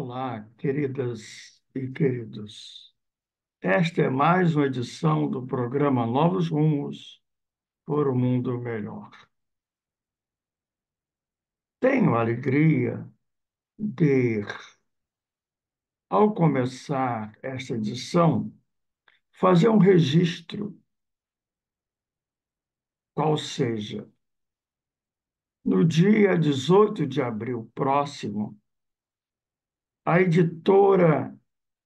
Olá, queridas e queridos. Esta é mais uma edição do programa Novos Rumos por um Mundo Melhor. Tenho a alegria de, ao começar esta edição, fazer um registro, qual seja, no dia 18 de abril próximo, a editora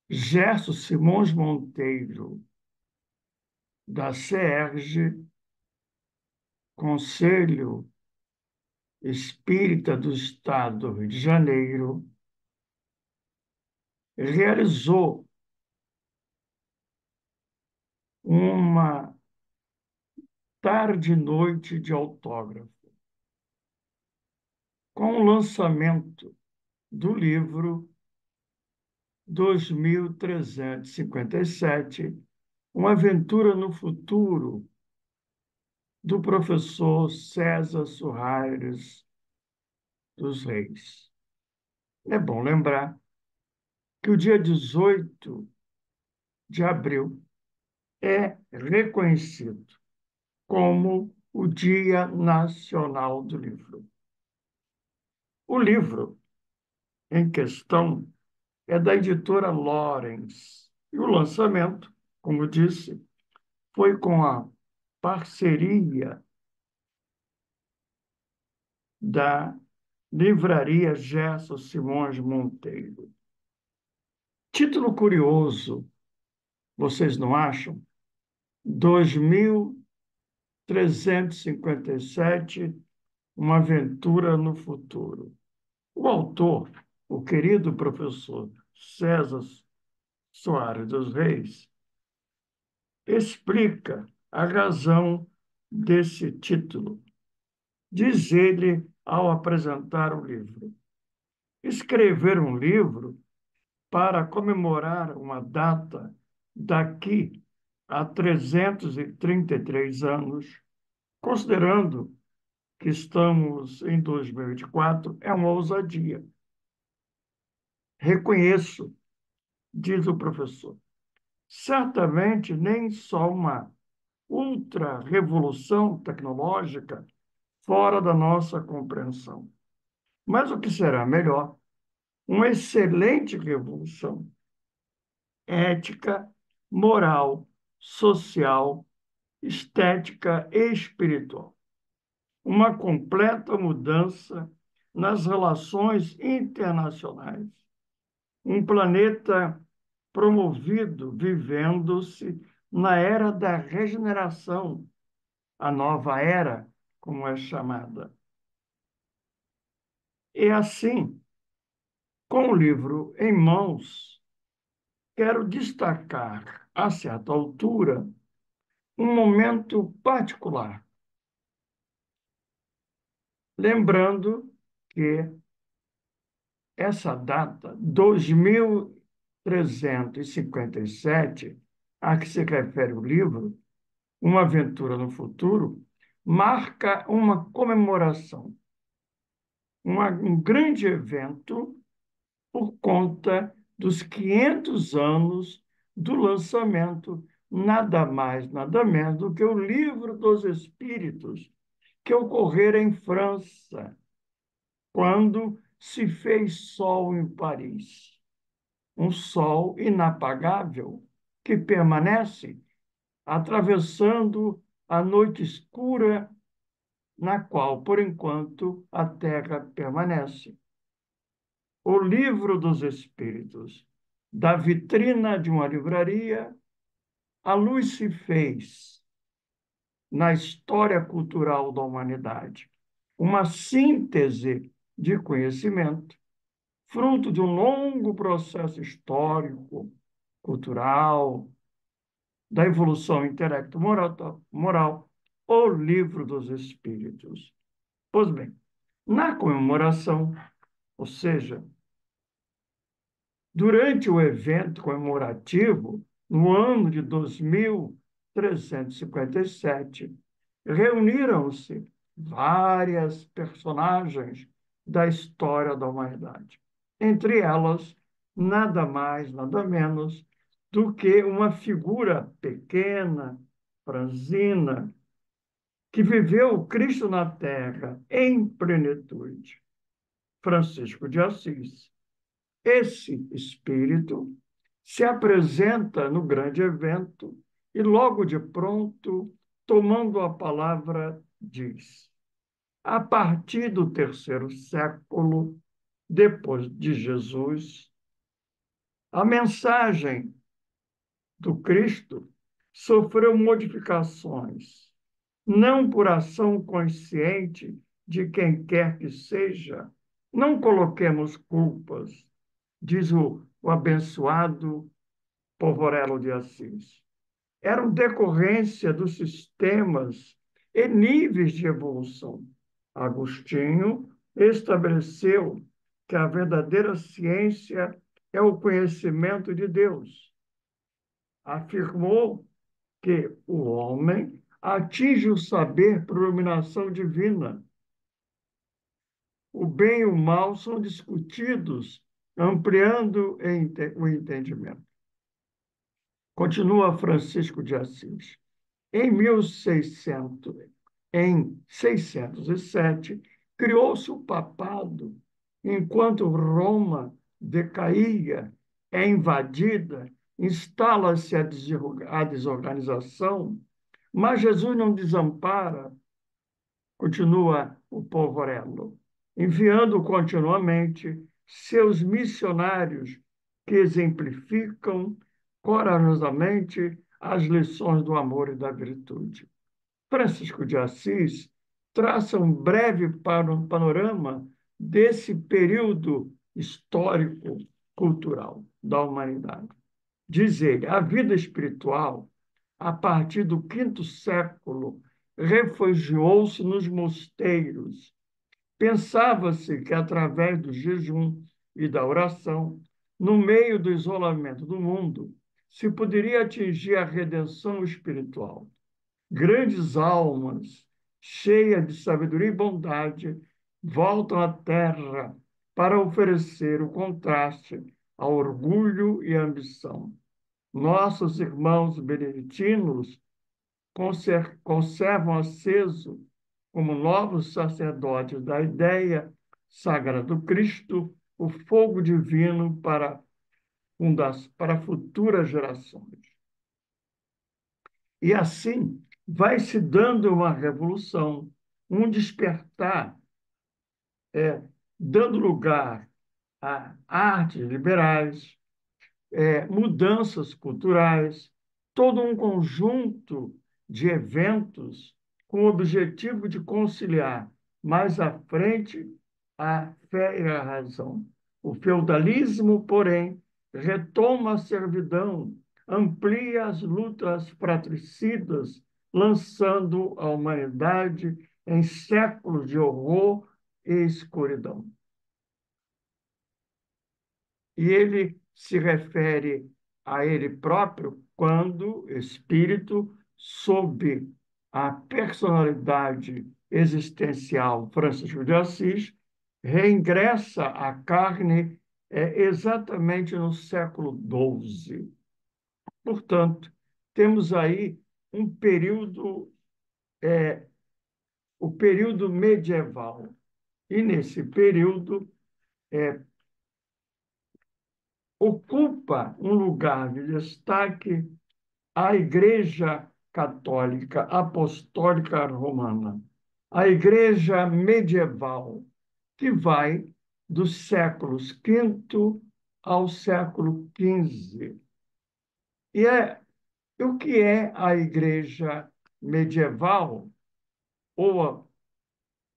Gerson Simões Monteiro, da CERJ, Conselho Espírita do Estado do Rio de Janeiro, realizou uma tarde-noite de autógrafo, com o lançamento do livro 2357, Uma Aventura no Futuro, do professor César Soares dos Reis. É bom lembrar que o dia 18 de abril é reconhecido como o Dia Nacional do Livro. O livro em questão é da editora Lawrence e o lançamento, como disse, foi com a parceria da Livraria Gerson Simões Monteiro. Título curioso, vocês não acham? 2357, Uma Aventura no Futuro. O autor, o querido professor César Soares dos Reis, explica a razão desse título. Diz ele ao apresentar o livro: escrever um livro para comemorar uma data daqui a 333 anos, considerando que estamos em 2024, é uma ousadia. Reconheço, diz o professor, certamente nem só uma ultra-revolução tecnológica fora da nossa compreensão, mas o que será melhor, uma excelente revolução ética, moral, social, estética e espiritual. Uma completa mudança nas relações internacionais. Um planeta promovido, vivendo-se na era da regeneração, a nova era, como é chamada. E assim, com o livro em mãos, quero destacar, a certa altura, um momento particular, lembrando que essa data, 2357, a que se refere o livro, Uma Aventura no Futuro, marca uma comemoração, um grande evento por conta dos 500 anos do lançamento, nada mais, nada menos do que o Livro dos Espíritos, que ocorrera em França, quando se fez sol em Paris. Um sol inapagável que permanece atravessando a noite escura na qual, por enquanto, a Terra permanece. O Livro dos Espíritos, da vitrina de uma livraria, a luz se fez na história cultural da humanidade, uma síntese de conhecimento, fruto de um longo processo histórico, cultural, da evolução intelecto-moral, o Livro dos Espíritos. Pois bem, na comemoração, ou seja, durante o evento comemorativo, no ano de 2357, reuniram-se várias personagens da história da humanidade. Entre elas, nada mais, nada menos do que uma figura pequena, franzina, que viveu o Cristo na terra em plenitude, Francisco de Assis. Esse espírito se apresenta no grande evento e, logo de pronto, tomando a palavra, diz: a partir do terceiro século depois de Jesus, a mensagem do Cristo sofreu modificações, não por ação consciente de quem quer que seja. Não coloquemos culpas, diz o abençoado Povorello de Assis. Eram decorrência dos sistemas e níveis de evolução. Agostinho estabeleceu que a verdadeira ciência é o conhecimento de Deus. Afirmou que o homem atinge o saber por iluminação divina. O bem e o mal são discutidos, ampliando o entendimento. Continua Francisco de Assis. Em 607, criou-se o papado, enquanto Roma decaía, é invadida, instala-se a desorganização, mas Jesus não desampara, continua o Povorello, enviando continuamente seus missionários que exemplificam corajosamente as lições do amor e da virtude. Francisco de Assis traça um breve panorama desse período histórico cultural da humanidade. Diz ele, a vida espiritual, a partir do quinto século, refugiou-se nos mosteiros. Pensava-se que, através do jejum e da oração, no meio do isolamento do mundo, se poderia atingir a redenção espiritual. Grandes almas, cheias de sabedoria e bondade, voltam à Terra para oferecer o contraste ao orgulho e à ambição. Nossos irmãos beneditinos conservam aceso, como novos sacerdotes da ideia sagrada do Cristo, o fogo divino para futuras gerações. E assim vai se dando uma revolução, um despertar, dando lugar a artes liberais, mudanças culturais, todo um conjunto de eventos com o objetivo de conciliar mais à frente a fé e a razão. O feudalismo, porém, retoma a servidão, amplia as lutas fratricidas, lançando a humanidade em séculos de horror e escuridão. E ele se refere a ele próprio quando espírito, sob a personalidade existencial Francisco de Assis, reingressa à carne exatamente no século XII. Portanto, temos aí um período, o período medieval. E nesse período, ocupa um lugar de destaque a Igreja Católica Apostólica Romana, a Igreja medieval, que vai dos séculos V ao século XV. E o que é a Igreja medieval? Ou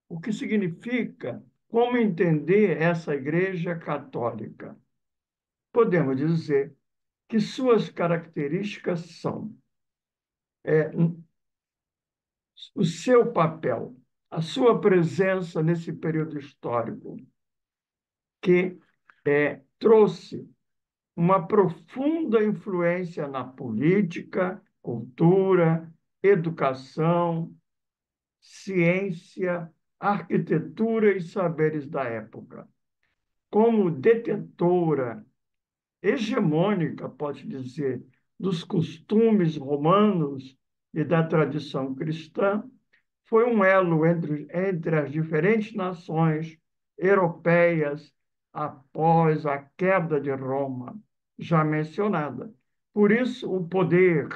o que significa? Como entender essa Igreja Católica? Podemos dizer que suas características são é, o seu papel, a sua presença nesse período histórico, que trouxe uma profunda influência na política, cultura, educação, ciência, arquitetura e saberes da época. Como detentora hegemônica, pode dizer, dos costumes romanos e da tradição cristã, foi um elo entre as diferentes nações europeias após a queda de Roma, já mencionada. Por isso, o poder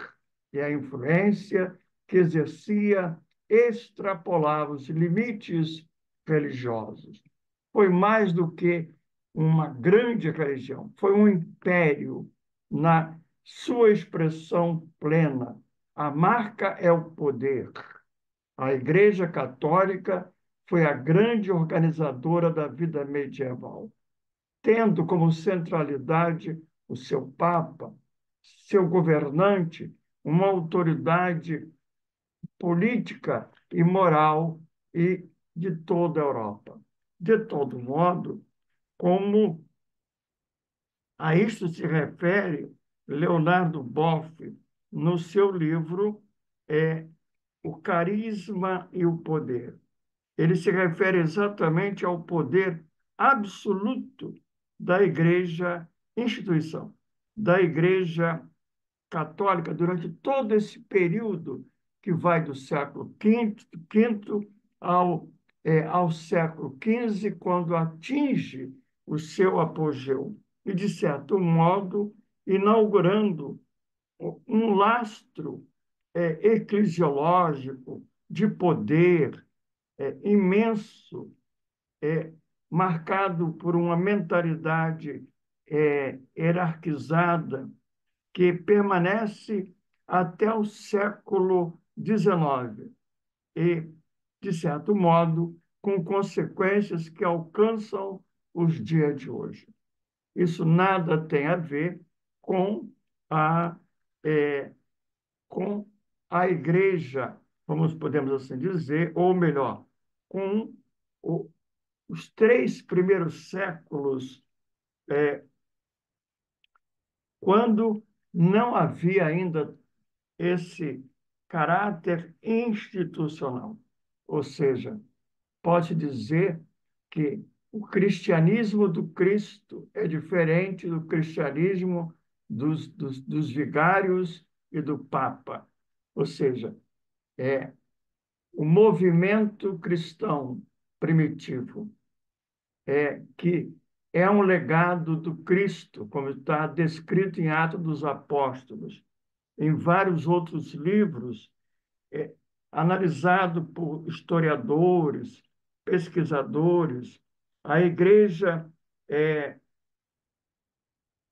e a influência que exercia extrapolava os limites religiosos. Foi mais do que uma grande religião, foi um império na sua expressão plena. A marca é o poder. A Igreja Católica foi a grande organizadora da vida medieval, tendo como centralidade o seu Papa, seu governante, uma autoridade política e moral e de toda a Europa. De todo modo, como a isto se refere Leonardo Boff no seu livro O Carisma e o Poder. Ele se refere exatamente ao poder absoluto da Igreja, instituição, da Igreja Católica durante todo esse período que vai do século V ao século XV, quando atinge o seu apogeu. E, de certo modo, inaugurando um lastro eclesiológico de poder imenso, marcado por uma mentalidade hierarquizada que permanece até o século XIX e, de certo modo, com consequências que alcançam os dias de hoje. Isso nada tem a ver com a, é, com a igreja, como podemos assim dizer, ou melhor, com o, os 3 primeiros séculos, quando não havia ainda esse caráter institucional. Ou seja, pode dizer que o cristianismo do Cristo é diferente do cristianismo dos vigários e do Papa. Ou seja, o movimento cristão primitivo, que é um legado do Cristo, como está descrito em Atos dos Apóstolos, em vários outros livros, é, analisado por historiadores, pesquisadores, a igreja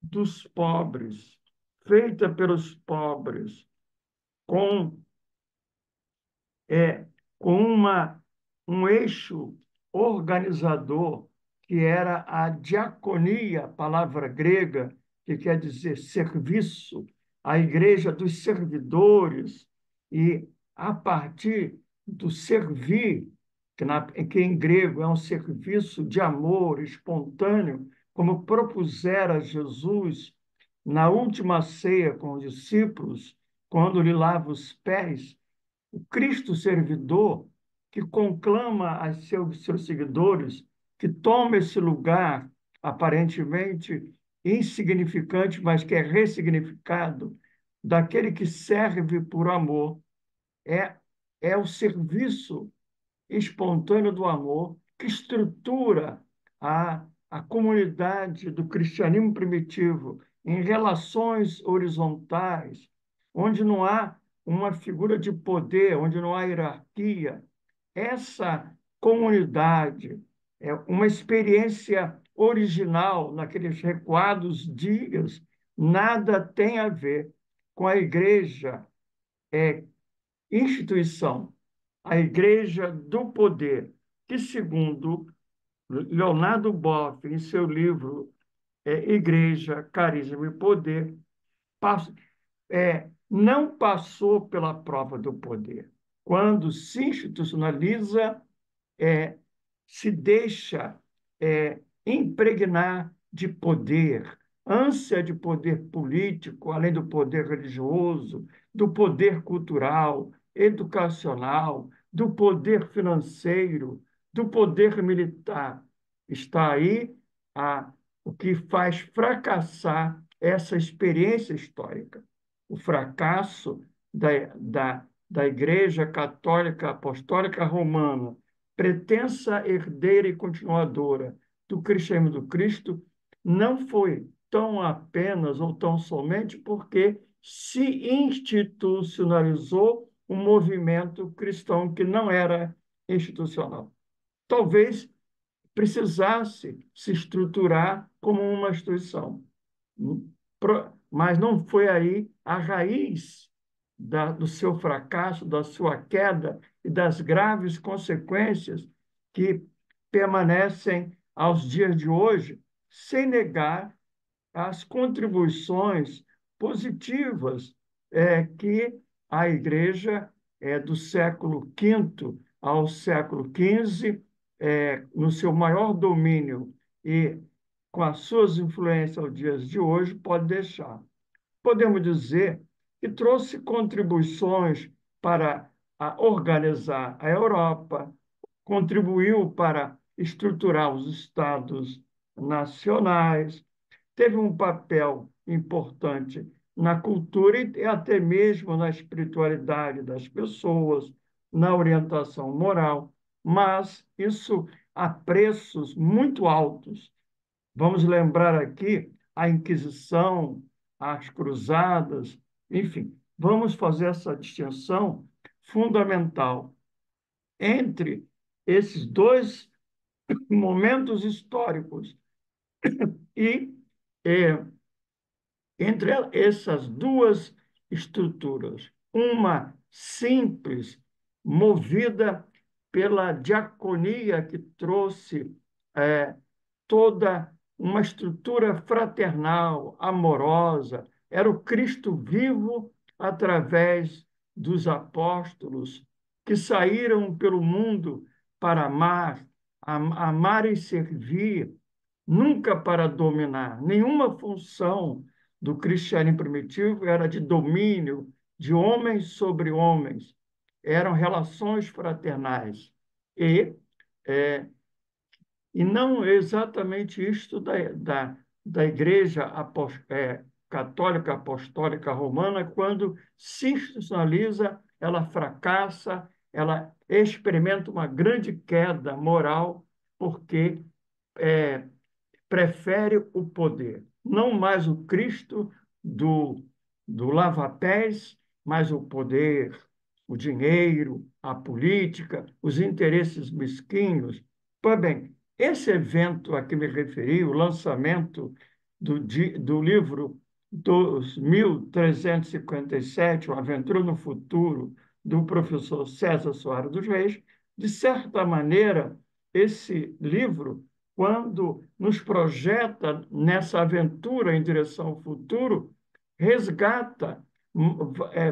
dos pobres, feita pelos pobres, com é, com um eixo organizador que era a diaconia, palavra grega, que quer dizer serviço, a igreja dos servidores, e a partir do servir, que em grego é um serviço de amor espontâneo, como propusera Jesus na última ceia com os discípulos, quando lhe lava os pés, o Cristo servidor que conclama a seus seguidores que toma esse lugar aparentemente insignificante, mas que é ressignificado, daquele que serve por amor, é, é o serviço espontâneo do amor que estrutura a comunidade do cristianismo primitivo em relações horizontais, onde não há uma figura de poder, onde não há hierarquia. Essa comunidade é uma experiência original naqueles recuados dias, nada tem a ver com a igreja instituição, a Igreja do Poder, que, segundo Leonardo Boff, em seu livro Igreja, Carisma e Poder, não passou pela prova do poder. Quando se institucionaliza, se deixa impregnar de poder, ânsia de poder político, além do poder religioso, do poder cultural, educacional, do poder financeiro, do poder militar. Está aí a, o que faz fracassar essa experiência histórica. O fracasso da Igreja Católica Apostólica Romana, pretensa herdeira e continuadora do cristianismo do Cristo, não foi tão apenas ou tão somente porque se institucionalizou um movimento cristão que não era institucional. Talvez precisasse se estruturar como uma instituição. Mas não foi aí a raiz do seu fracasso, da sua queda e das graves consequências que permanecem aos dias de hoje, sem negar as contribuições positivas que a Igreja do século V ao século XV, no seu maior domínio e com as suas influências aos dias de hoje, pode deixar. Podemos dizer que trouxe contribuições para organizar a Europa, contribuiu para estruturar os estados nacionais, teve um papel importante na cultura e até mesmo na espiritualidade das pessoas, na orientação moral, mas isso a preços muito altos. Vamos lembrar aqui a Inquisição, as Cruzadas, enfim, vamos fazer essa distinção fundamental entre esses dois momentos históricos e entre essas duas estruturas, uma simples, movida pela diaconia que trouxe é, toda uma estrutura fraternal, amorosa, era o Cristo vivo através dos apóstolos que saíram pelo mundo para amar, amar e servir, nunca para dominar. Nenhuma função do cristianismo primitivo era de domínio de homens sobre homens. Eram relações fraternais. É, e não exatamente isto da Igreja Católica Apostólica Romana, quando se institucionaliza, ela fracassa, ela experimenta uma grande queda moral, porque é, prefere o poder, não mais o Cristo do lava-pés, mas o poder, o dinheiro, a política, os interesses mesquinhos. Pois bem, esse evento a que me referi, o lançamento do livro 2357, O Aventura no Futuro, do professor César Soares dos Reis, de certa maneira, esse livro, quando nos projeta nessa aventura em direção ao futuro, resgata,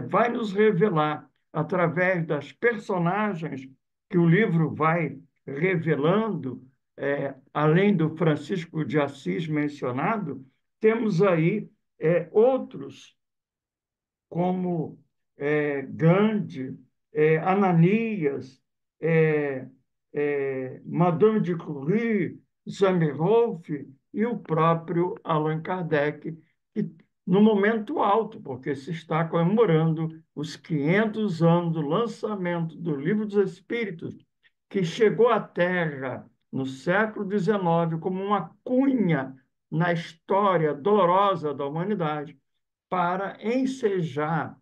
vai nos revelar, através das personagens que o livro vai revelando, além do Francisco de Assis mencionado, temos aí outros, como Gandhi, Ananias, Madame de Curie, Zamenhof e o próprio Allan Kardec, que, no momento alto, porque se está comemorando os 500 anos do lançamento do Livro dos Espíritos, que chegou à Terra no século XIX como uma cunha na história dolorosa da humanidade, para ensejar,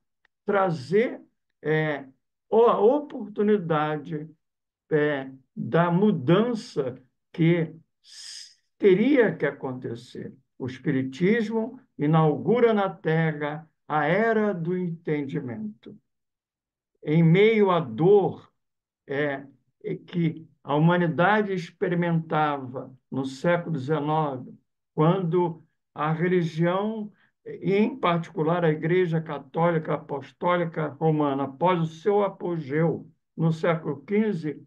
trazer a oportunidade da mudança que teria que acontecer. O Espiritismo inaugura na Terra a era do entendimento. Em meio à dor que a humanidade experimentava no século XIX, quando a religião, e em particular a Igreja Católica Apostólica Romana, após o seu apogeu no século XV,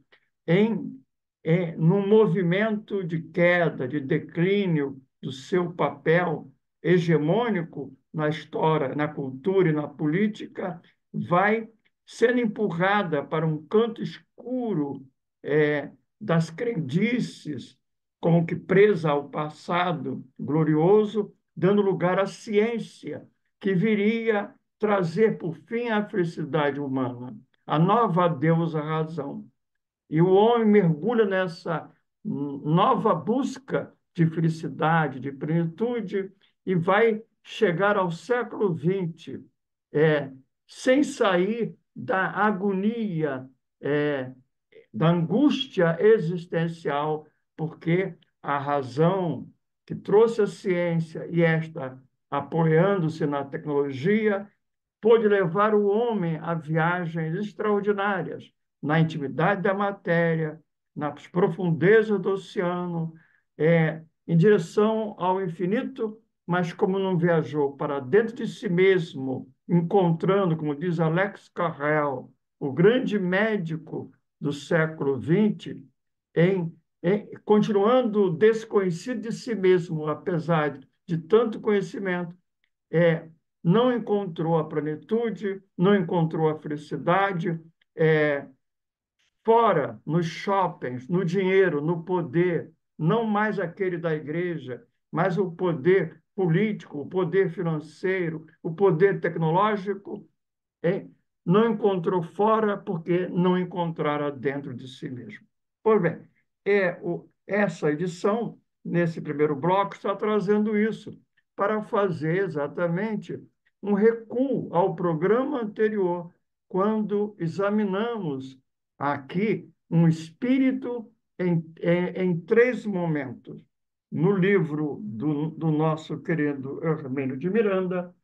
num movimento de queda, de declínio do seu papel hegemônico na história, na cultura e na política, vai sendo empurrada para um canto escuro das crendices como que presa ao passado glorioso, dando lugar à ciência, que viria trazer, por fim, a felicidade humana, a nova deusa razão. E o homem mergulha nessa nova busca de felicidade, de plenitude, e vai chegar ao século XX, é, sem sair da agonia, é, da angústia existencial, porque a razão que trouxe a ciência, e esta apoiando-se na tecnologia, pôde levar o homem a viagens extraordinárias na intimidade da matéria, nas profundezas do oceano, em direção ao infinito, mas como não viajou para dentro de si mesmo, encontrando, como diz Alex Carrel, o grande médico do século XX, continuando desconhecido de si mesmo, apesar de tanto conhecimento, é, não encontrou a plenitude, não encontrou a felicidade, é, fora, nos shoppings, no dinheiro, no poder, não mais aquele da igreja, mas o poder político, o poder financeiro, o poder tecnológico, é, não encontrou fora porque não encontrara dentro de si mesmo. Pois bem, essa edição, nesse primeiro bloco, está trazendo isso, para fazer exatamente um recuo ao programa anterior, quando examinamos aqui um espírito em três momentos. No livro do nosso querido Hermínio de Miranda,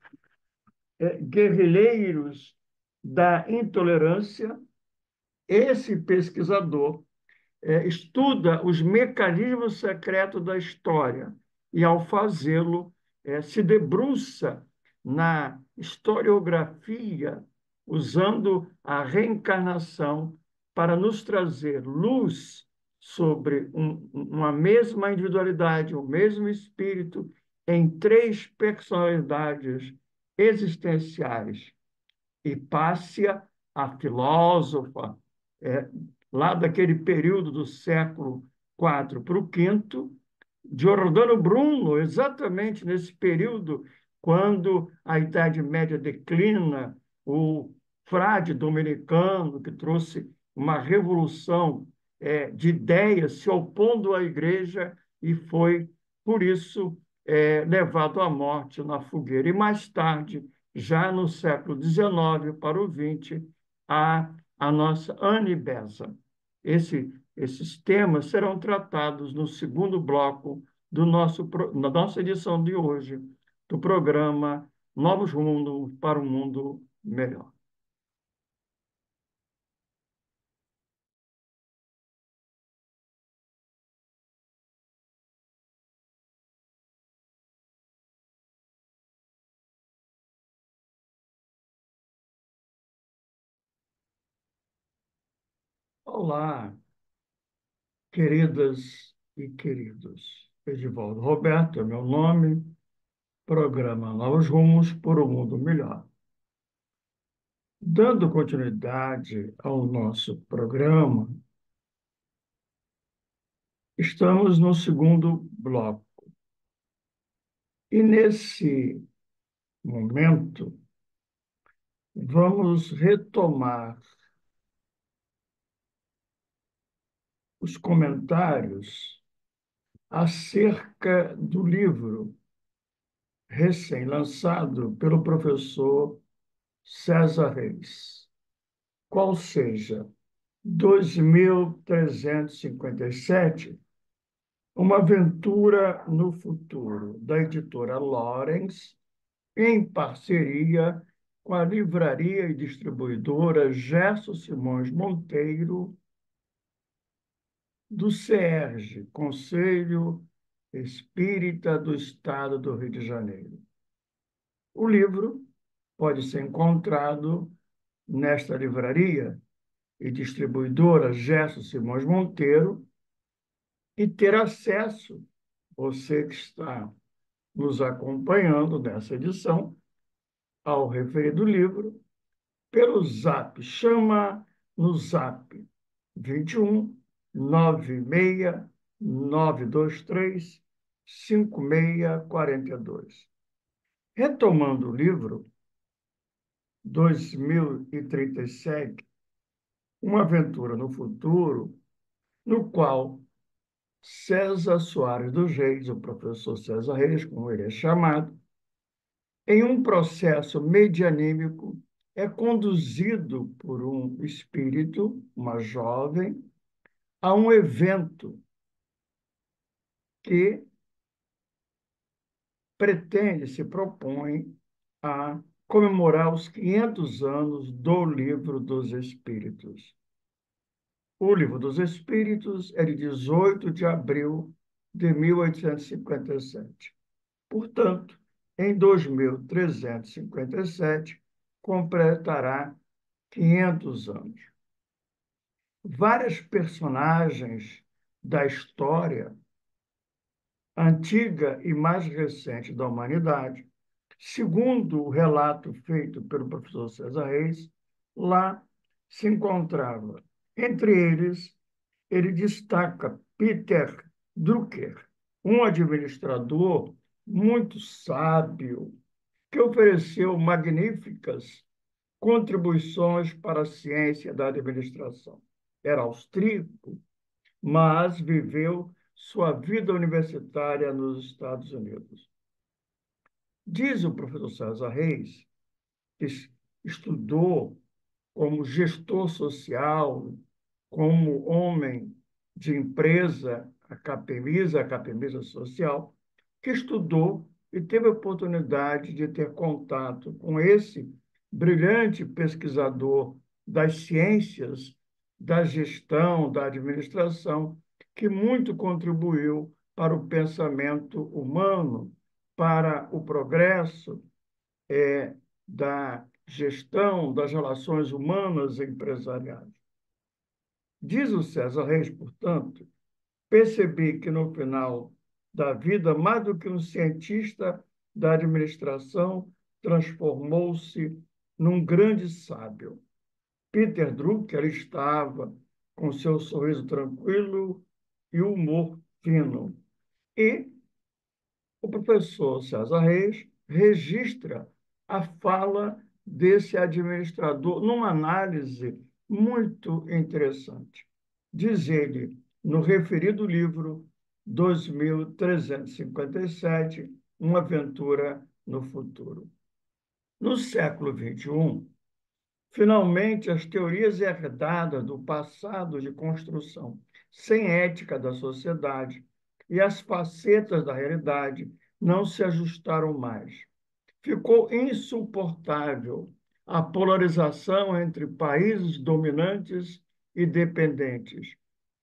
Guerrilheiros da Intolerância, esse pesquisador estuda os mecanismos secretos da história e, ao fazê-lo, se debruça na historiografia, usando a reencarnação para nos trazer luz sobre uma mesma individualidade, o mesmo espírito, em três personalidades existenciais. Hipácia, a filósofa, é, lá daquele período do século IV para o V, Giordano Bruno, exatamente nesse período, quando a Idade Média declina, o frade dominicano, que trouxe uma revolução de ideias, se opondo à Igreja, e foi, por isso, levado à morte na fogueira. E mais tarde, já no século XIX para o XX, a nossa Annie Besant. Esses temas serão tratados no segundo bloco da nossa edição de hoje, do programa Novos Rumos para um Mundo Melhor. Olá, queridas e queridos. Edivaldo Roberto é meu nome, programa Novos Rumos por um Mundo Melhor. Dando continuidade ao nosso programa, estamos no segundo bloco. E nesse momento, vamos retomar os comentários acerca do livro recém-lançado pelo professor César Reis, qual seja 2357, Uma Aventura no Futuro, da editora Lawrence, em parceria com a livraria e distribuidora Gerson Simões Monteiro, do CERJ, Conselho Espírita do Estado do Rio de Janeiro. O livro pode ser encontrado nesta livraria e distribuidora Gerson Simões Monteiro e ter acesso, você que está nos acompanhando nessa edição, ao referido livro, pelo Zap. Chama no Zap 21 96 923-5642. Retomando o livro, 2037, Uma Aventura no Futuro, no qual César Soares dos Reis, o professor César Reis, como ele é chamado, em um processo medianímico, é conduzido por um espírito, uma jovem, a um evento que pretende, se propõe a comemorar os 500 anos do Livro dos Espíritos. O Livro dos Espíritos é de 18 de abril de 1857. Portanto, em 2357, completará 500 anos. Várias personagens da história antiga e mais recente da humanidade, segundo o relato feito pelo professor César Reis, lá se encontrava. Entre eles, ele destaca Peter Drucker, um administrador muito sábio, que ofereceu magníficas contribuições para a ciência da administração. Era austríaco, mas viveu sua vida universitária nos Estados Unidos. Diz o professor César Reis, que estudou como gestor social, como homem de empresa, academia social, que estudou e teve a oportunidade de ter contato com esse brilhante pesquisador das ciências, da gestão, da administração, que muito contribuiu para o pensamento humano, para o progresso da gestão das relações humanas e empresariais. Diz o César Reis, portanto, percebi que no final da vida, mais do que um cientista da administração, transformou-se num grande sábio. Peter Drucker estava com seu sorriso tranquilo e humor fino. E o professor César Reis registra a fala desse administrador numa análise muito interessante. Diz ele, no referido livro 2357, Uma Aventura no Futuro. No século XXI, finalmente, as teorias herdadas do passado de construção sem ética da sociedade e as facetas da realidade não se ajustaram mais. Ficou insuportável a polarização entre países dominantes e dependentes.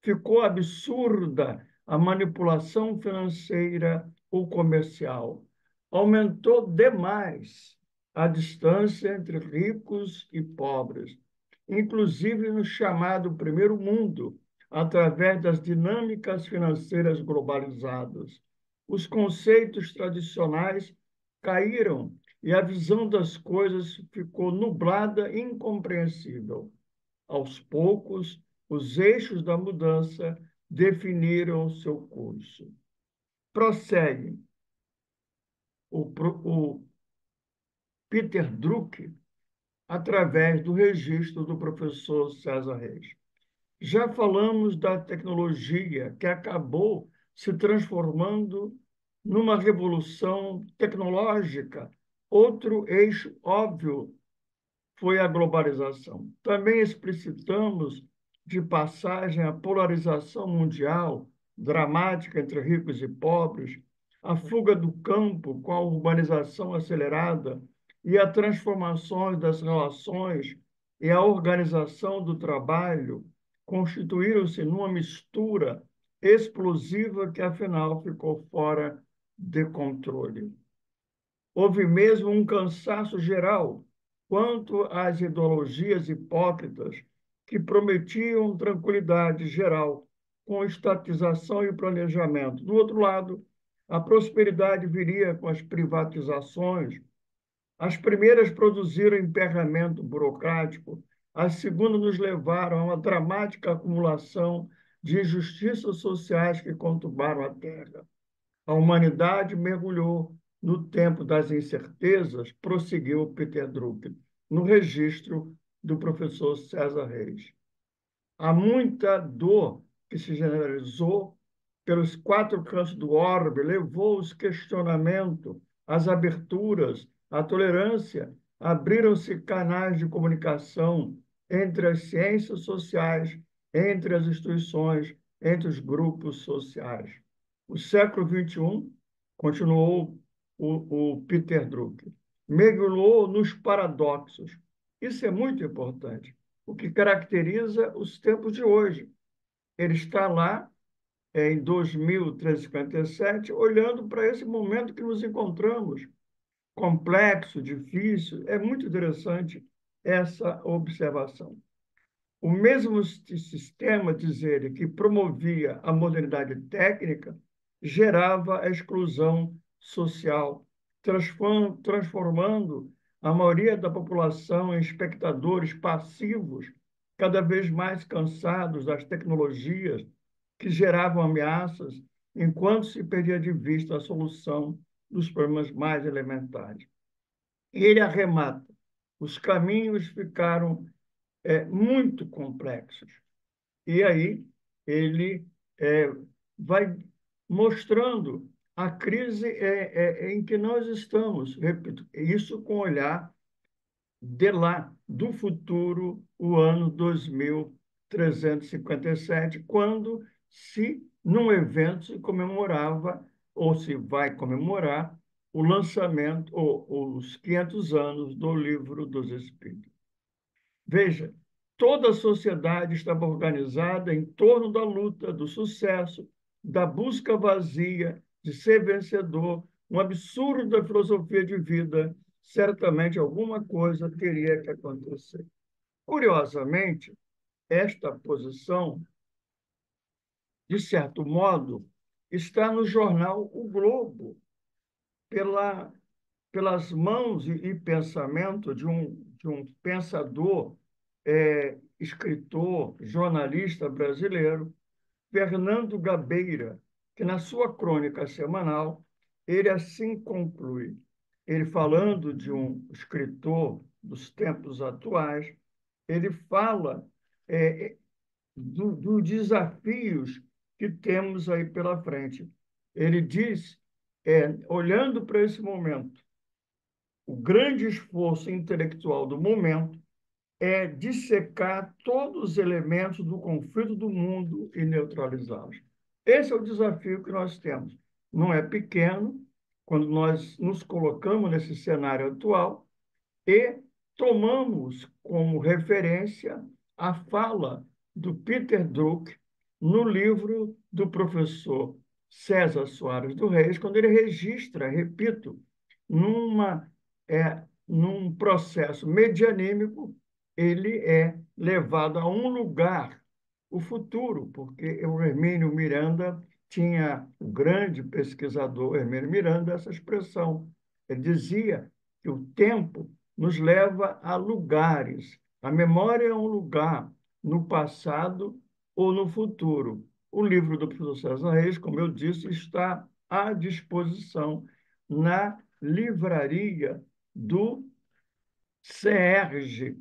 Ficou absurda a manipulação financeira ou comercial. Aumentou demais a distância entre ricos e pobres, inclusive no chamado primeiro mundo, através das dinâmicas financeiras globalizadas. Os conceitos tradicionais caíram e a visão das coisas ficou nublada e incompreensível. Aos poucos, os eixos da mudança definiram seu curso. Prossegue o Peter Drucker através do registro do professor César Reis. Já falamos da tecnologia que acabou se transformando numa revolução tecnológica. Outro eixo óbvio foi a globalização. Também explicitamos de passagem a polarização mundial dramática entre ricos e pobres, a fuga do campo com a urbanização acelerada e a transformação das relações e a organização do trabalho constituíram-se numa mistura explosiva que, afinal, ficou fora de controle. Houve mesmo um cansaço geral quanto às ideologias hipócritas que prometiam tranquilidade geral com estatização e planejamento. Do outro lado, a prosperidade viria com as privatizações. As primeiras produziram emperramento burocrático, as segundas nos levaram a uma dramática acumulação de injustiças sociais que conturbaram a Terra. A humanidade mergulhou no tempo das incertezas, prosseguiu Peter Drucker, no registro do professor César Reis. Há muita dor que se generalizou pelos quatro cantos do orbe, levou os questionamentos, as aberturas, a tolerância, abriram-se canais de comunicação entre as ciências sociais, entre as instituições, entre os grupos sociais. O século XXI, continuou o Peter Drucker, mergulhou nos paradoxos. Isso é muito importante, o que caracteriza os tempos de hoje. Ele está lá, em 2357, olhando para esse momento que nos encontramos, complexo, difícil. É muito interessante essa observação. O mesmo sistema, diz ele, que promovia a modernidade técnica, gerava a exclusão social, transformando a maioria da população em espectadores passivos, cada vez mais cansados das tecnologias que geravam ameaças, enquanto se perdia de vista a solução dos problemas mais elementares. E ele arremata: os caminhos ficaram muito complexos. E aí ele é, vai mostrando a crise em que nós estamos. Repito, isso com o olhar de lá, do futuro, o ano 2357, quando num evento, se comemorava, ou se vai comemorar, o lançamento, ou os 500 anos do Livro dos Espíritos. Veja, toda a sociedade estava organizada em torno da luta, do sucesso, da busca vazia de ser vencedor, um absurdo da filosofia de vida. Certamente alguma coisa teria que acontecer. Curiosamente, esta posição, de certo modo, está no jornal O Globo, pelas mãos e pensamento de um pensador, escritor, jornalista brasileiro, Fernando Gabeira, que na sua crônica semanal, ele assim conclui, ele falando de um escritor dos tempos atuais, ele fala dos desafios que temos aí pela frente. Ele diz, olhando para esse momento, o grande esforço intelectual do momento é dissecar todos os elementos do conflito do mundo e neutralizá-los. Esse é o desafio que nós temos. Não é pequeno quando nós nos colocamos nesse cenário atual e tomamos como referência a fala do Peter Drucker no livro do professor César Soares do Reis, quando ele registra, repito, num processo medianímico, ele é levado a um lugar, o futuro, porque o Hermínio Miranda tinha, o grande pesquisador Hermínio Miranda, essa expressão. Ele dizia que o tempo nos leva a lugares. A memória é um lugar no passado ou no futuro. O livro do professor César Reis, como eu disse, está à disposição na livraria do CERJ,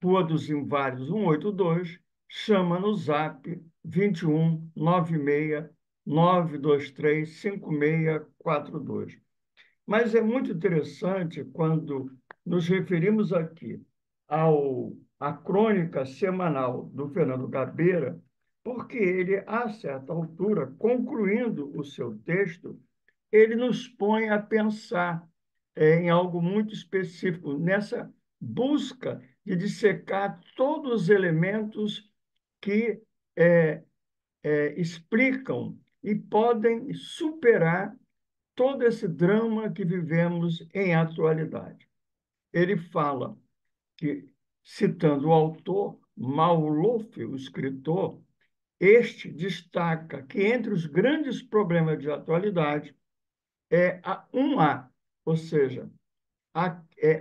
Rua dos Inválidos 182, chama no Zap 21 96 923 5642. Mas é muito interessante quando nos referimos aqui à crônica semanal do Fernando Gabeira, porque ele, a certa altura, concluindo o seu texto, ele nos põe a pensar em algo muito específico, nessa busca de dissecar todos os elementos que explicam e podem superar todo esse drama que vivemos em atualidade. Ele fala que, citando o autor, Mauloff, o escritor, este destaca que entre os grandes problemas de atualidade A, ou seja,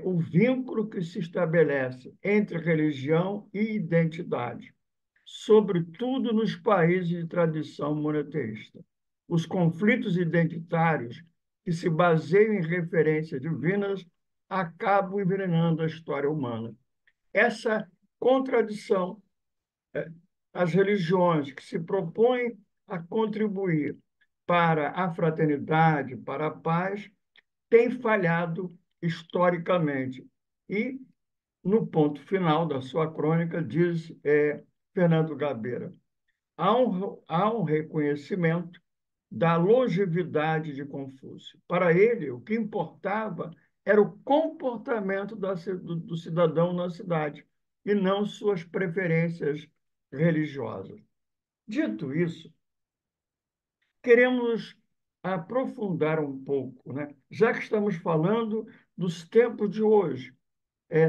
o vínculo que se estabelece entre religião e identidade, sobretudo nos países de tradição monoteísta. Os conflitos identitários que se baseiam em referências divinas acabam envenenando a história humana. Essa contradição, as religiões que se propõem a contribuir para a fraternidade, para a paz, têm falhado historicamente. E, no ponto final da sua crônica, diz Fernando Gabeira, há um reconhecimento da longevidade de Confúcio. Para ele, o que importava era o comportamento do cidadão na cidade, e não suas preferências religiosas. Dito isso, queremos aprofundar um pouco, né? Já que estamos falando dos tempos de hoje,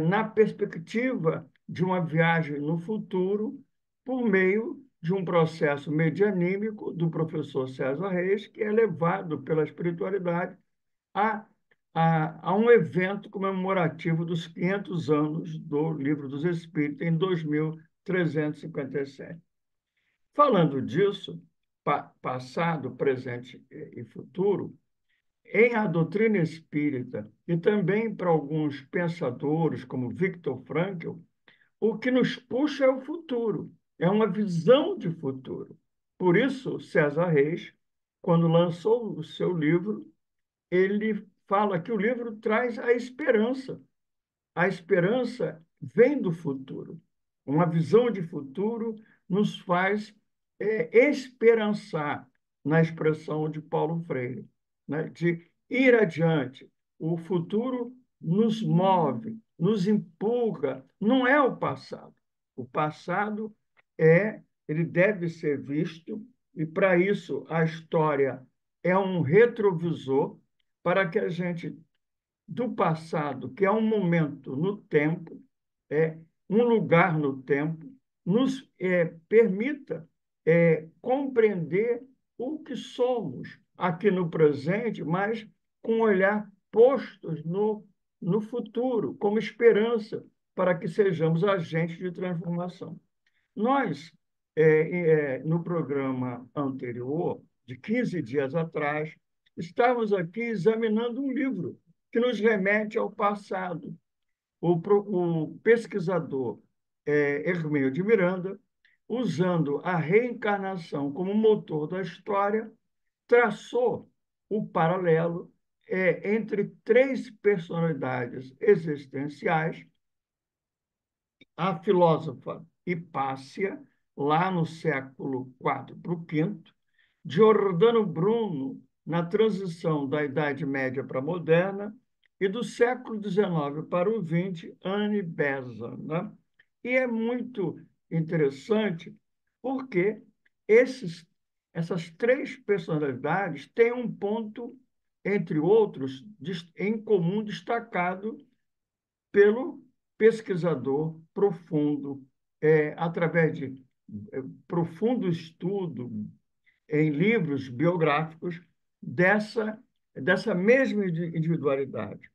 na perspectiva de uma viagem no futuro, por meio de um processo medianímico do professor César Reis, que é levado pela espiritualidade a, a um evento comemorativo dos 500 anos do Livro dos Espíritos, em 2357. Falando disso, passado, presente e futuro, em A Doutrina Espírita e também para alguns pensadores, como Viktor Frankl, o que nos puxa é o futuro, é uma visão de futuro. Por isso, César Reis, quando lançou o seu livro, ele fala que o livro traz a esperança. A esperança vem do futuro. Uma visão de futuro nos faz esperançar, na expressão de Paulo Freire, né? De ir adiante. O futuro nos move, nos empurra, não é o passado. O passado ele deve ser visto, e para isso a história é um retrovisor para que a gente do passado, que é um momento no tempo, um lugar no tempo, nos permita compreender o que somos aqui no presente, mas com um olhar postos no futuro, como esperança para que sejamos agentes de transformação. Nós, no programa anterior, de 15 dias atrás, estávamos aqui examinando um livro que nos remete ao passado. O pesquisador Hermínio de Miranda, usando a reencarnação como motor da história, traçou o paralelo entre três personalidades existenciais: a filósofa Hipácia, lá no século IV para o V, Giordano Bruno, na transição da Idade Média para a Moderna, e do século XIX para o XX, Anne Besant, né? E é muito interessante porque essas três personalidades têm um ponto, entre outros, em comum destacado pelo pesquisador profundo, através de profundo estudo em livros biográficos dessa mesma individualidade.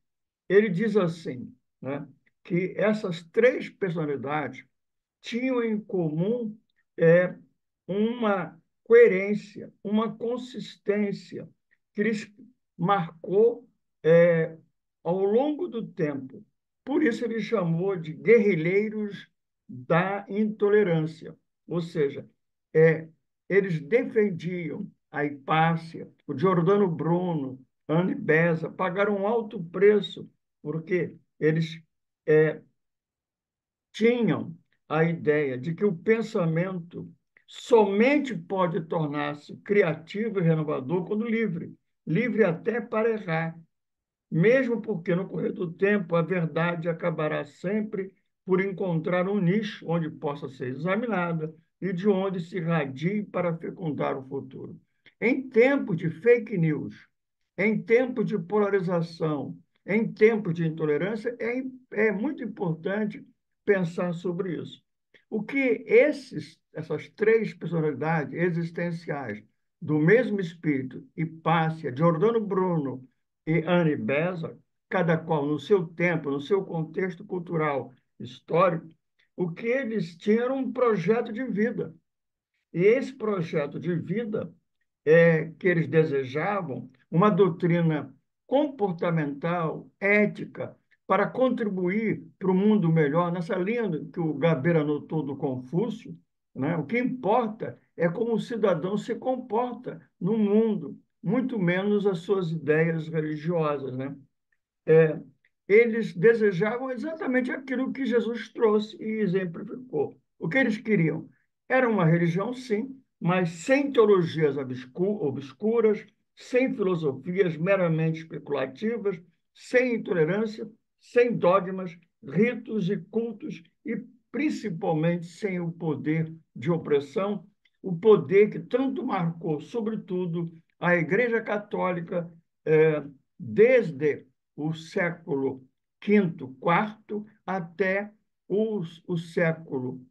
Ele diz assim, né, que essas três personalidades tinham em comum uma coerência, uma consistência que lhes marcou ao longo do tempo. Por isso ele chamou de guerrilheiros da intolerância, ou seja, eles defendiam a Hipácia, o Giordano Bruno, Anne Besant, pagaram um alto preço, porque eles tinham a ideia de que o pensamento somente pode tornar-se criativo e renovador quando livre, livre até para errar, mesmo porque no correr do tempo a verdade acabará sempre por encontrar um nicho onde possa ser examinada e de onde se irradie para fecundar o futuro. Em tempos de fake news, em tempos de polarização, em tempos de intolerância, é muito importante pensar sobre isso. O que essas três personalidades existenciais do mesmo espírito, Hipácia, Giordano Bruno e Anne Besant, cada qual no seu tempo, no seu contexto cultural histórico, o que eles tinham era um projeto de vida. E esse projeto de vida que eles desejavam, uma doutrina comportamental, ética, para contribuir para o mundo melhor, nessa linha que o Gabeira anotou do Confúcio, né? O que importa é como o cidadão se comporta no mundo, muito menos as suas ideias religiosas, né? É, eles desejavam exatamente aquilo que Jesus trouxe e exemplificou. O que eles queriam? Era uma religião, sim, mas sem teologias obscuras, sem filosofias meramente especulativas, sem intolerância, sem dogmas, ritos e cultos e, principalmente, sem o poder de opressão, o poder que tanto marcou, sobretudo, a Igreja Católica desde o século quinto, quarto, até o século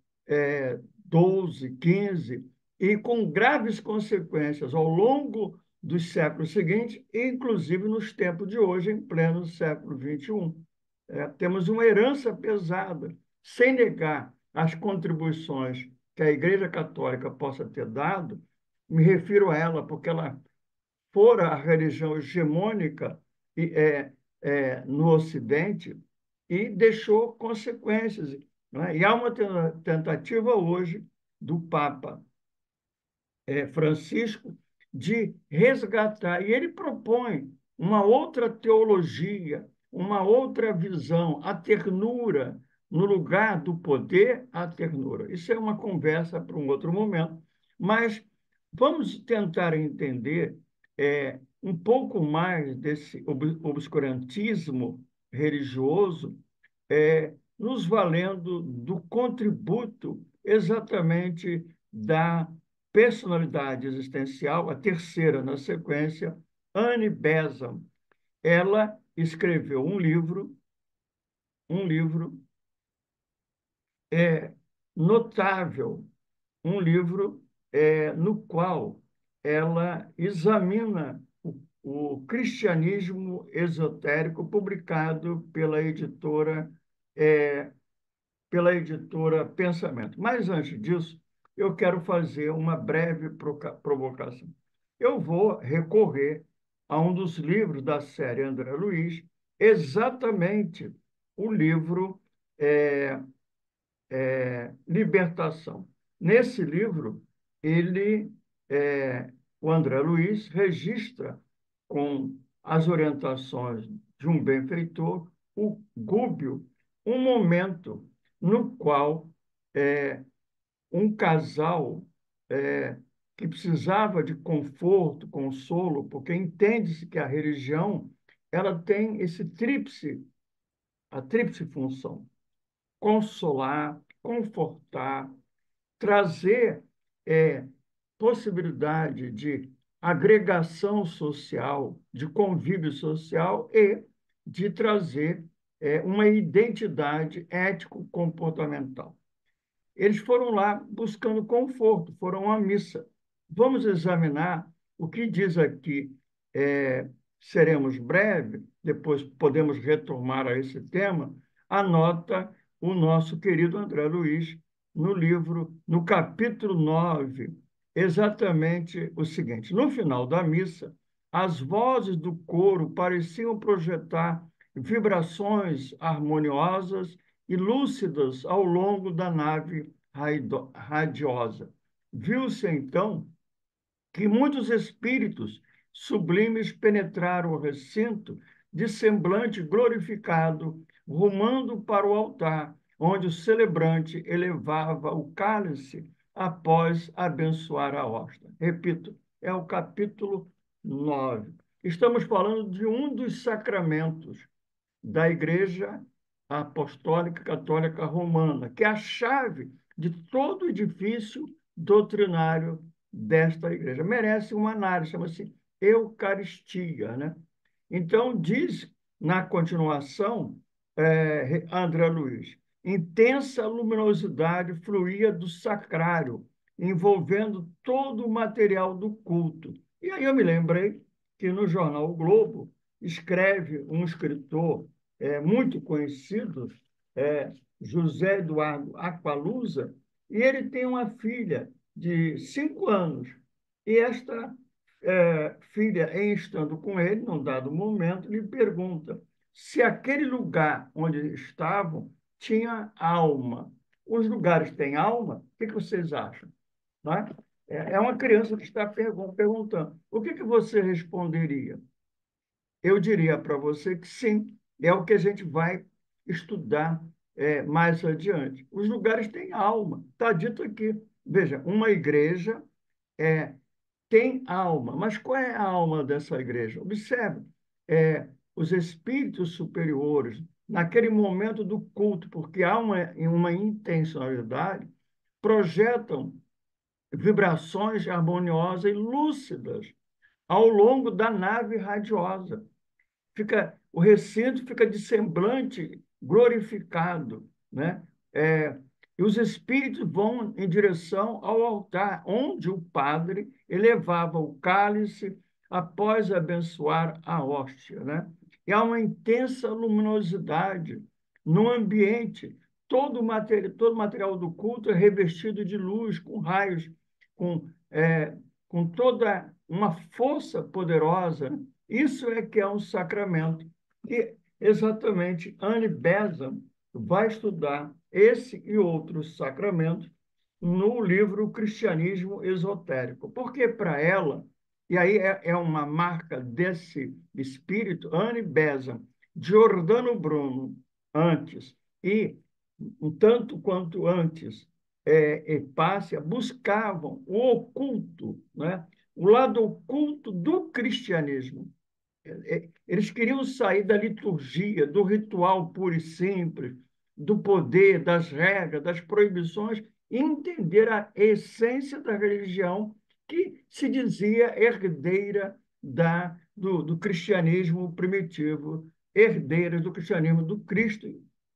XII, XV, e com graves consequências ao longo dos séculos seguintes, inclusive nos tempos de hoje, em pleno século XXI. Temos uma herança pesada, sem negar as contribuições que a Igreja Católica possa ter dado, me refiro a ela porque ela fora a religião hegemônica no Ocidente e deixou consequências. Não é? E há uma tentativa hoje do Papa Francisco de resgatar, e ele propõe uma outra teologia, uma outra visão, a ternura, no lugar do poder, a ternura. Isso é uma conversa para um outro momento, mas vamos tentar entender um pouco mais desse obscurantismo religioso, nos valendo do contributo exatamente da personalidade existencial, a terceira na sequência, Annie Besant. Ela escreveu um livro notável, um livro no qual ela examina o cristianismo esotérico, publicado é, pela editora Pensamento. Mas antes disso, eu quero fazer uma breve provocação. Eu vou recorrer a um dos livros da série André Luiz, exatamente o livro é, Libertação. Nesse livro, ele, o André Luiz, registra com as orientações de um benfeitor, o Gúbio, um momento no qual um casal que precisava de conforto, consolo, porque entende-se que a religião ela tem a tríplice função: consolar, confortar, trazer possibilidade de agregação social, de convívio social e de trazer uma identidade ético-comportamental. Eles foram lá buscando conforto, foram à missa. Vamos examinar o que diz aqui. Seremos breve, depois podemos retomar a esse tema. Anota o nosso querido André Luiz no livro, no capítulo 9, exatamente o seguinte: no final da missa, as vozes do coro pareciam projetar vibrações harmoniosas e lúcidas ao longo da nave radiosa. Viu-se, então, que muitos espíritos sublimes penetraram o recinto de semblante glorificado, rumando para o altar, onde o celebrante elevava o cálice após abençoar a hóstia. Repito, é o capítulo 9. Estamos falando de um dos sacramentos da Igreja Apostólica Católica Romana, que é a chave de todo o edifício doutrinário desta igreja. Merece uma análise, chama-se Eucaristia, né? Então, diz na continuação, André Luiz, intensa luminosidade fluía do sacrário, envolvendo todo o material do culto. E aí eu me lembrei que no jornal o Globo escreve um escritor muito conhecido, José Eduardo Aqualusa, e ele tem uma filha de 5 anos. E esta filha, em estando com ele, num dado momento, lhe pergunta se aquele lugar onde estavam tinha alma. Os lugares têm alma? O que vocês acham? Não é? É uma criança que está perguntando. O que você responderia? Eu diria para você que sim, é o que a gente vai estudar mais adiante. Os lugares têm alma, está dito aqui. Veja, uma igreja é, tem alma, mas qual é a alma dessa igreja? Observe, os espíritos superiores, naquele momento do culto, porque há uma intencionalidade, projetam vibrações harmoniosas e lúcidas ao longo da nave radiosa. O recinto fica de semblante glorificado, né? É, e os espíritos vão em direção ao altar, onde o padre elevava o cálice após abençoar a hóstia, né? E há uma intensa luminosidade no ambiente. Todo o material do culto é revestido de luz, com raios, com, é, com toda uma força poderosa, né? Isso é que é um sacramento. E exatamente Anne Besant vai estudar esse e outros sacramentos no livro Cristianismo Esotérico. Porque para ela, e aí é uma marca desse espírito, Anne Besant, Giordano Bruno, antes, e um tanto quanto antes, Hipácia, buscavam o oculto, né? O lado oculto do cristianismo. Eles queriam sair da liturgia, do ritual puro e simples, do poder, das regras, das proibições, e entender a essência da religião que se dizia herdeira do cristianismo primitivo, herdeira do cristianismo do Cristo.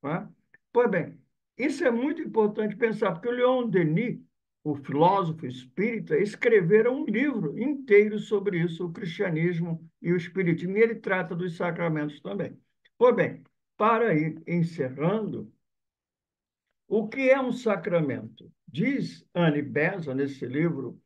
Não é? Pois bem, isso é muito importante pensar, porque o Leon Denis, o filósofo espírita, escreveram um livro inteiro sobre isso, o cristianismo e o espiritismo, e ele trata dos sacramentos também. Pois bem, para ir encerrando, o que é um sacramento? Diz Anne Besant, nesse livro,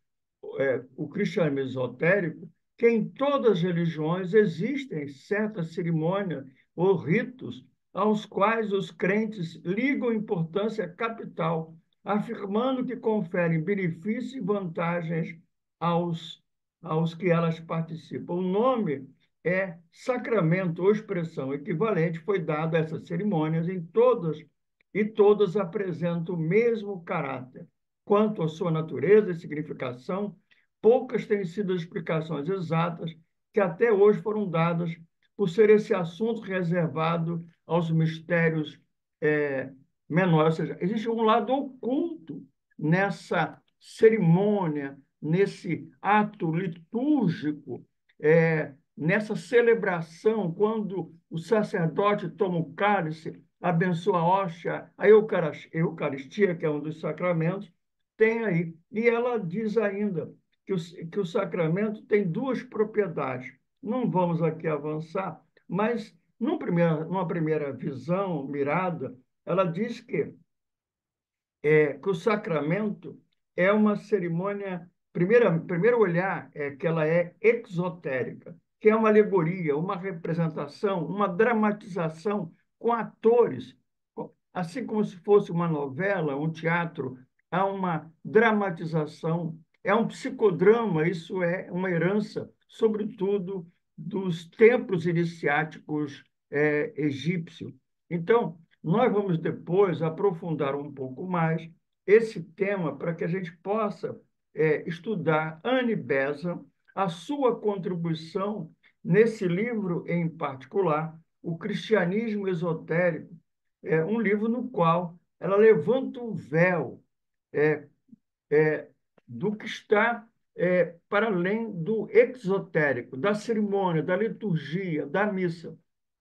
o cristianismo esotérico, que em todas as religiões existem certas cerimônias ou ritos aos quais os crentes ligam importância capital, afirmando que conferem benefícios e vantagens aos, aos que elas participam. O nome é sacramento ou expressão equivalente foi dado a essas cerimônias em todas, e todas apresentam o mesmo caráter. Quanto à sua natureza e significação, poucas têm sido as explicações exatas que até hoje foram dadas, por ser esse assunto reservado aos mistérios menores. Ou seja, existe um lado oculto nessa cerimônia, nesse ato litúrgico, nessa celebração, quando o sacerdote toma o cálice, abençoa a hóstia, a Eucaristia, que é um dos sacramentos, tem aí. E ela diz ainda que o sacramento tem duas propriedades. Não vamos aqui avançar, mas numa primeira visão, mirada, ela diz que o sacramento é uma cerimônia, primeiro olhar é que ela é exotérica, que é uma alegoria, uma representação, uma dramatização com atores, assim como se fosse uma novela, um teatro, há uma dramatização, é um psicodrama, isso é uma herança, sobretudo, dos templos iniciáticos egípcios. Então, nós vamos depois aprofundar um pouco mais esse tema para que a gente possa estudar Anne Besant, a sua contribuição nesse livro em particular, O Cristianismo Esotérico, um livro no qual ela levanta o véu é, é, do que está para além do exotérico, da cerimônia, da liturgia, da missa.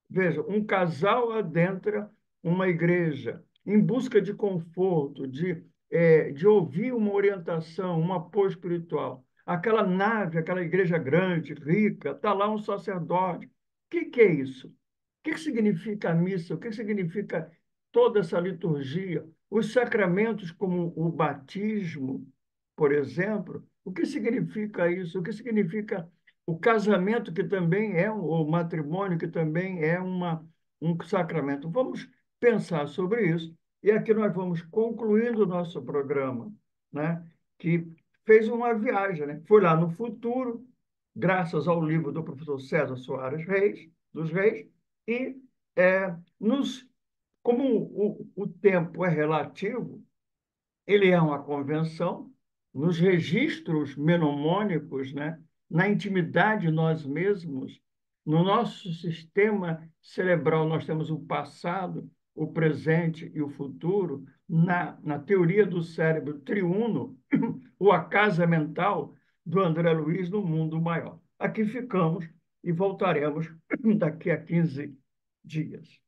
Veja, um casal adentra uma igreja em busca de conforto, de ouvir uma orientação, um apoio espiritual. Aquela nave, aquela igreja grande, rica, está lá um sacerdote. O que é isso? O que significa a missa? O que significa toda essa liturgia, os sacramentos como o batismo, por exemplo, o que significa isso? O que significa o casamento, que também é, o matrimônio, que também é um sacramento? Vamos pensar sobre isso. E aqui nós vamos concluindo o nosso programa, né? Que fez uma viagem, né? Foi lá no futuro, graças ao livro do professor César Soares Reis, dos Reis, e nos, como o tempo é relativo, ele é uma convenção, nos registros mnemônicos, né? Na intimidade nós mesmos, no nosso sistema cerebral, nós temos o passado, o presente e o futuro. Na teoria do cérebro triuno, ou a casa mental do André Luiz no mundo maior. Aqui ficamos e voltaremos daqui a 15 dias.